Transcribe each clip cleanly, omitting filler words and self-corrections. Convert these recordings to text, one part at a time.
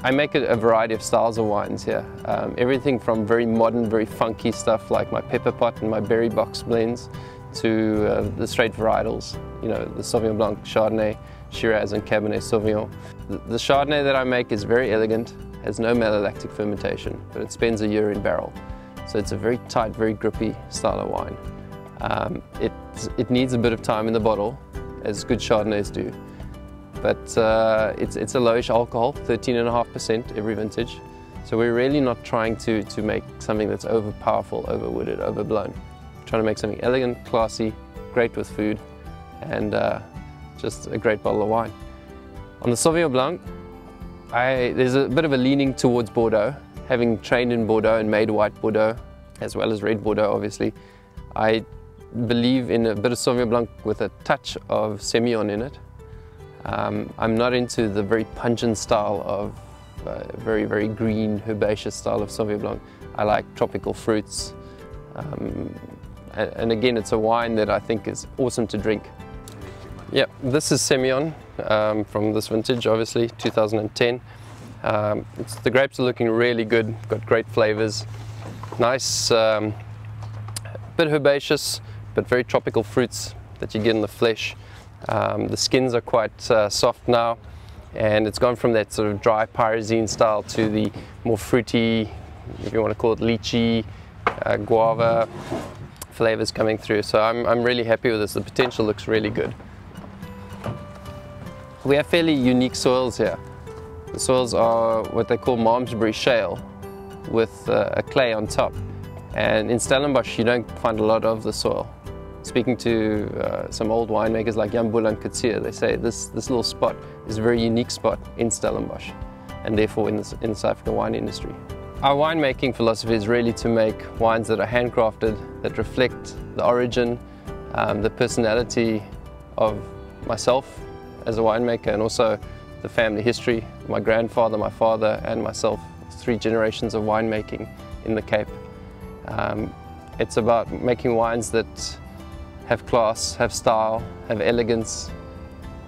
I make a variety of styles of wines here. Everything from very modern, very funky stuff like my pepper pot and my berry box blends to the straight varietals, you know, the Sauvignon Blanc, Chardonnay, Shiraz and Cabernet Sauvignon. The Chardonnay that I make is very elegant, has no malolactic fermentation, but it spends a year in barrel. So it's a very tight, very grippy style of wine. It needs a bit of time in the bottle, as good Chardonnays do. But it's a lowish alcohol, 13.5% every vintage. So we're really not trying to make something that's overpowerful, overwooded, overblown. We're trying to make something elegant, classy, great with food, and just a great bottle of wine. On the Sauvignon Blanc, there's a bit of a leaning towards Bordeaux. Having trained in Bordeaux and made white Bordeaux, as well as red Bordeaux obviously, I believe in a bit of Sauvignon Blanc with a touch of Semillion in it. I'm not into the very pungent style of very, very green, herbaceous style of Sauvignon Blanc. I like tropical fruits. And again, it's a wine that I think is awesome to drink. Yeah, this is Semillion from this vintage, obviously, 2010. The grapes are looking really good, got great flavors. Nice, bit herbaceous, but very tropical fruits that you get in the flesh. The skins are quite soft now, and it's gone from that sort of dry pyrazine style to the more fruity, if you want to call it lychee, guava flavors coming through. So I'm really happy with this. The potential looks really good. We have fairly unique soils here. The soils are what they call Malmesbury shale with a clay on top. And in Stellenbosch, you don't find a lot of the soil. Speaking to some old winemakers like Jan Boel and Coetzee, they say this little spot is a very unique spot in Stellenbosch, and therefore in the South African wine industry. Our winemaking philosophy is really to make wines that are handcrafted, that reflect the origin, the personality of myself as a winemaker, and also the family history. My grandfather, my father, and myself, 3 generations of winemaking in the Cape. It's about making wines that have class, have style, have elegance,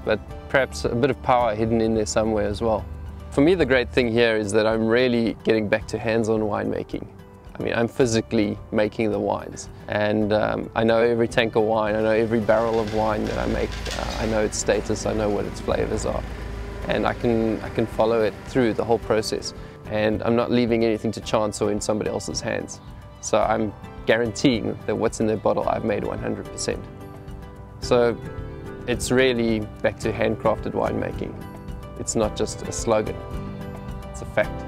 but perhaps a bit of power hidden in there somewhere as well. For me, the great thing here is that I'm really getting back to hands-on winemaking. I mean, I'm physically making the wines, and I know every tank of wine, I know every barrel of wine that I make, I know its status, I know what its flavors are, and I can follow it through the whole process, and I'm not leaving anything to chance or in somebody else's hands. So I'm guaranteeing that what's in their bottle I've made 100%. So it's really back to handcrafted winemaking. It's not just a slogan, it's a fact.